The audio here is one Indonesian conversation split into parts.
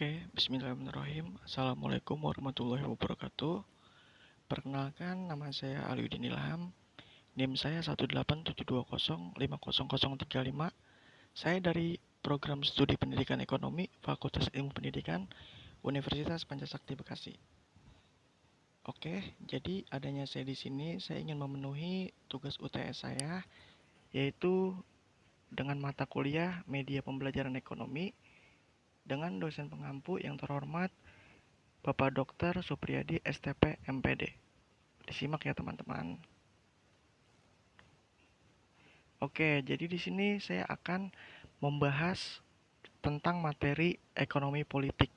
Oke, bismillahirrahmanirrahim. Assalamualaikum warahmatullahi wabarakatuh. Perkenalkan, nama saya Aliuddin Ilham. NIM saya 18720500035. Saya dari Program Studi Pendidikan Ekonomi, Fakultas Ilmu Pendidikan, Universitas Pancasakti Bekasi. Oke, jadi adanya saya di sini, saya ingin memenuhi tugas UTS saya, yaitu dengan mata kuliah Media Pembelajaran Ekonomi dengan dosen pengampu yang terhormat Bapak Dr. Supriyadi STP MPD. Disimak ya teman-teman. Oke, jadi di sini saya akan membahas tentang materi ekonomi politik.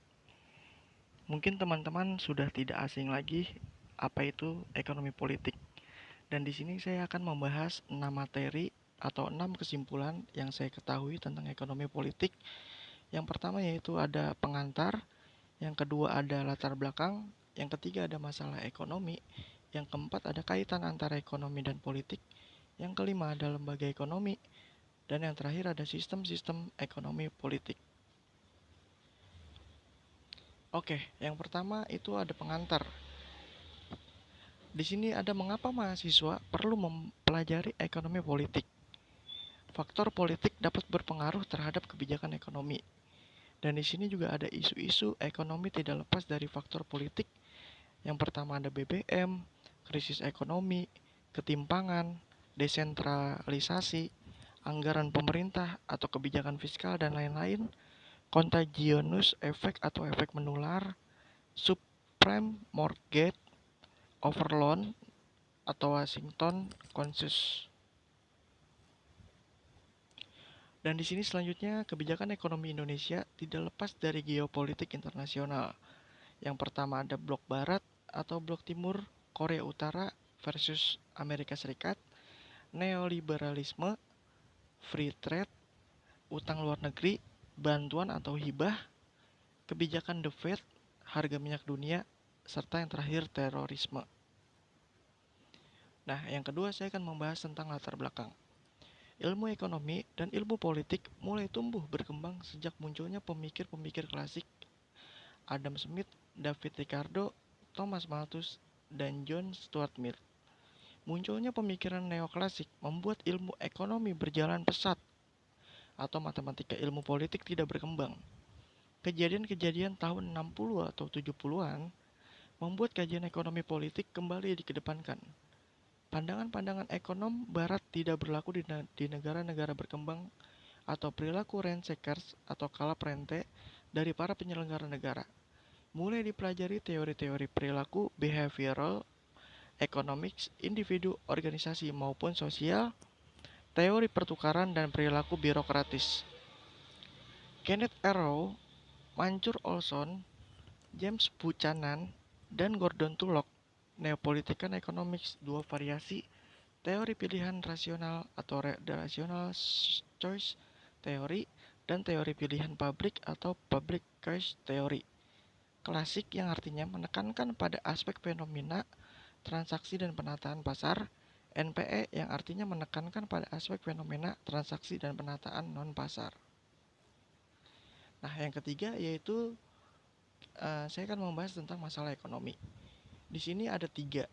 Mungkin teman-teman sudah tidak asing lagi apa itu ekonomi politik. Dan di sini saya akan membahas 6 materi atau 6 kesimpulan yang saya ketahui tentang ekonomi politik. Yang pertama yaitu ada pengantar, yang kedua ada latar belakang, yang ketiga ada masalah ekonomi, yang keempat ada kaitan antara ekonomi dan politik, yang kelima ada lembaga ekonomi, dan yang terakhir ada sistem-sistem ekonomi politik. Oke, yang pertama itu ada pengantar. Di sini ada mengapa mahasiswa perlu mempelajari ekonomi politik. Faktor politik dapat berpengaruh terhadap kebijakan ekonomi. Dan di sini juga ada isu-isu ekonomi tidak lepas dari faktor politik. Yang pertama ada BBM, krisis ekonomi, ketimpangan, desentralisasi, anggaran pemerintah atau kebijakan fiskal dan lain-lain, contagious effect atau efek menular, subprime mortgage, overloan atau Washington Consensus. Dan di sini selanjutnya kebijakan ekonomi Indonesia tidak lepas dari geopolitik internasional. Yang pertama ada blok barat atau blok timur, Korea Utara versus Amerika Serikat, neoliberalisme, free trade, utang luar negeri, bantuan atau hibah, kebijakan The Fed, harga minyak dunia, serta yang terakhir terorisme. Nah, yang kedua saya akan membahas tentang latar belakang. Ilmu ekonomi dan ilmu politik mulai tumbuh berkembang sejak munculnya pemikir-pemikir klasik Adam Smith, David Ricardo, Thomas Malthus, dan John Stuart Mill. Munculnya pemikiran neoklasik membuat ilmu ekonomi berjalan pesat atau matematika ilmu politik tidak berkembang. Kejadian-kejadian tahun 60 atau 70-an membuat kajian ekonomi politik kembali dikedepankan. Pandangan-pandangan ekonom barat tidak berlaku di negara-negara berkembang atau perilaku rent seekers atau kalap rente dari para penyelenggara negara. Mulai dipelajari teori-teori perilaku behavioral, economics, individu, organisasi maupun sosial, teori pertukaran dan perilaku birokratis. Kenneth Arrow, Mancur Olson, James Buchanan, dan Gordon Tullock, Neopolitical Economics, dua variasi teori pilihan rasional atau rational choice teori dan teori pilihan public atau public choice teori. Klasik yang artinya menekankan pada aspek fenomena, transaksi dan penataan pasar, NPE yang artinya menekankan pada aspek fenomena, transaksi dan penataan non-pasar. Nah, yang ketiga yaitu saya akan membahas tentang masalah ekonomi. Di sini ada 3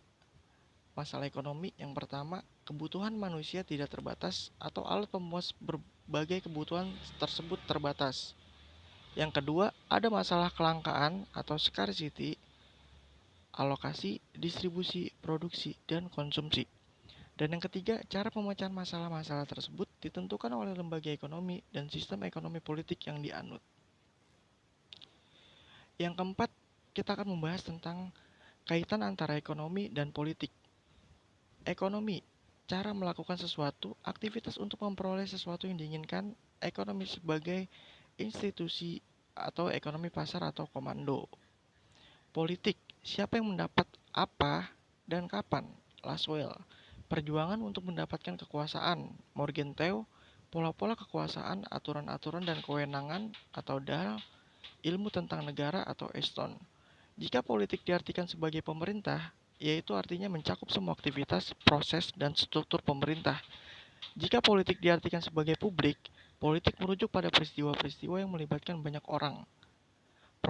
masalah ekonomi. Yang pertama, kebutuhan manusia tidak terbatas atau alat pemuas berbagai kebutuhan tersebut terbatas. Yang kedua, ada masalah kelangkaan atau scarcity, alokasi, distribusi, produksi, dan konsumsi. Dan yang ketiga, cara pemecahan masalah-masalah tersebut ditentukan oleh lembaga ekonomi dan sistem ekonomi politik yang dianut. Yang keempat, kita akan membahas tentang kaitan antara ekonomi dan politik. Ekonomi, cara melakukan sesuatu, aktivitas untuk memperoleh sesuatu yang diinginkan. Ekonomi sebagai institusi atau ekonomi pasar atau komando. Politik, siapa yang mendapat apa dan kapan. Laswell, perjuangan untuk mendapatkan kekuasaan. Morgenthau, pola-pola kekuasaan, aturan-aturan dan kewenangan atau Dahl, ilmu tentang negara atau Eston. Jika politik diartikan sebagai pemerintah, yaitu artinya mencakup semua aktivitas, proses, dan struktur pemerintah. Jika politik diartikan sebagai publik, politik merujuk pada peristiwa-peristiwa yang melibatkan banyak orang.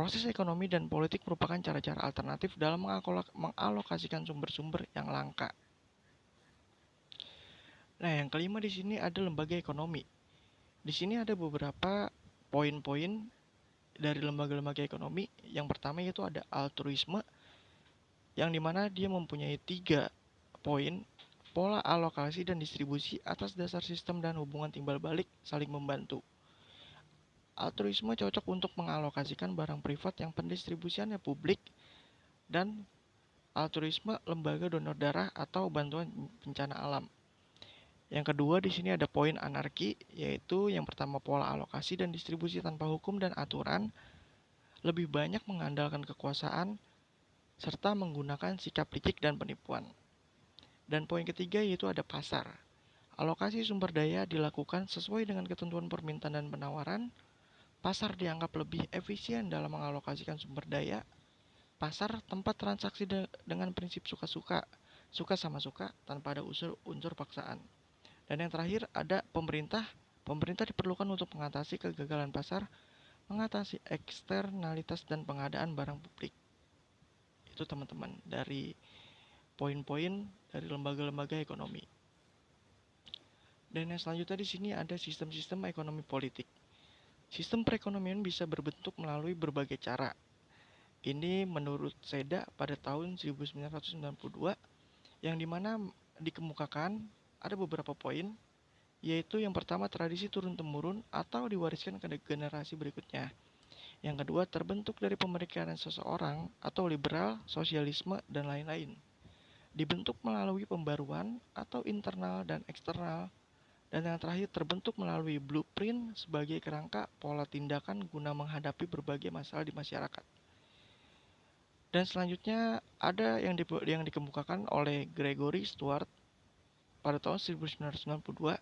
Proses ekonomi dan politik merupakan cara-cara alternatif dalam mengalokasikan sumber-sumber yang langka. Nah, yang kelima di sini ada lembaga ekonomi. Di sini ada beberapa poin-poin dari lembaga-lembaga ekonomi. Yang pertama yaitu ada altruisme, yang dimana dia mempunyai 3 poin: pola alokasi dan distribusi atas dasar sistem dan hubungan timbal balik saling membantu. Altruisme cocok untuk mengalokasikan barang privat yang pendistribusiannya publik, dan altruisme lembaga donor darah atau bantuan bencana alam. Yang kedua di sini ada poin anarki, yaitu yang pertama pola alokasi dan distribusi tanpa hukum dan aturan, lebih banyak mengandalkan kekuasaan serta menggunakan sikap licik dan penipuan. Dan poin ketiga yaitu ada pasar. Alokasi sumber daya dilakukan sesuai dengan ketentuan permintaan dan penawaran. Pasar dianggap lebih efisien dalam mengalokasikan sumber daya. Pasar tempat transaksi dengan prinsip suka-suka, suka sama suka tanpa ada unsur paksaan. Dan yang terakhir ada pemerintah. Pemerintah diperlukan untuk mengatasi kegagalan pasar, mengatasi eksternalitas dan pengadaan barang publik. Itu teman-teman dari poin-poin dari lembaga-lembaga ekonomi. Dan yang selanjutnya di sini ada sistem-sistem ekonomi politik. Sistem perekonomian bisa berbentuk melalui berbagai cara. Ini menurut Seda pada tahun 1992, yang dimana dikemukakan ada beberapa poin, yaitu yang pertama tradisi turun-temurun atau diwariskan ke generasi berikutnya. Yang kedua terbentuk dari pemikiran seseorang atau liberal, sosialisme, dan lain-lain. Dibentuk melalui pembaruan atau internal dan eksternal. Dan yang terakhir terbentuk melalui blueprint sebagai kerangka pola tindakan guna menghadapi berbagai masalah di masyarakat. Dan selanjutnya ada yang dikemukakan oleh Gregory Stuart pada tahun 1992.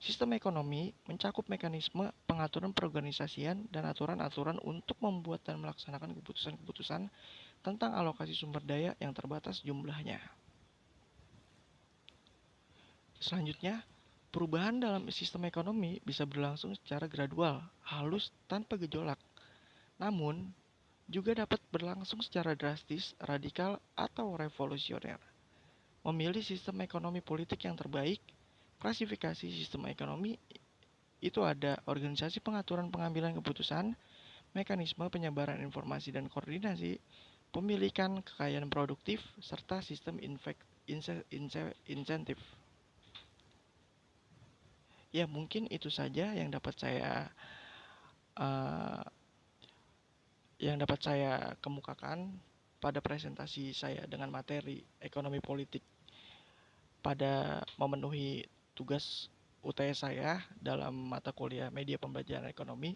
Sistem ekonomi mencakup mekanisme pengaturan perorganisasian dan aturan-aturan untuk membuat dan melaksanakan keputusan-keputusan tentang alokasi sumber daya yang terbatas jumlahnya. Selanjutnya, perubahan dalam sistem ekonomi bisa berlangsung secara gradual, halus, tanpa gejolak. Namun, juga dapat berlangsung secara drastis, radikal, atau revolusioner. Memilih sistem ekonomi politik yang terbaik. Klasifikasi sistem ekonomi itu ada organisasi pengaturan pengambilan keputusan, mekanisme penyebaran informasi dan koordinasi, pemilikan kekayaan produktif, serta sistem insentif. Ya, mungkin itu saja yang dapat saya kemukakan pada presentasi saya dengan materi ekonomi politik pada memenuhi tugas UTS saya dalam mata kuliah media pembelajaran ekonomi.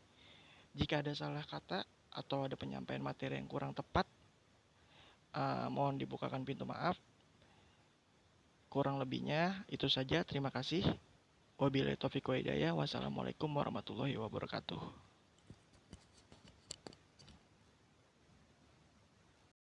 Jika ada salah kata atau ada penyampaian materi yang kurang tepat, mohon dibukakan pintu maaf. Kurang lebihnya itu saja. Terima kasih. Wabillahi taufiq wa hidayah. Wassalamualaikum warahmatullahi wabarakatuh.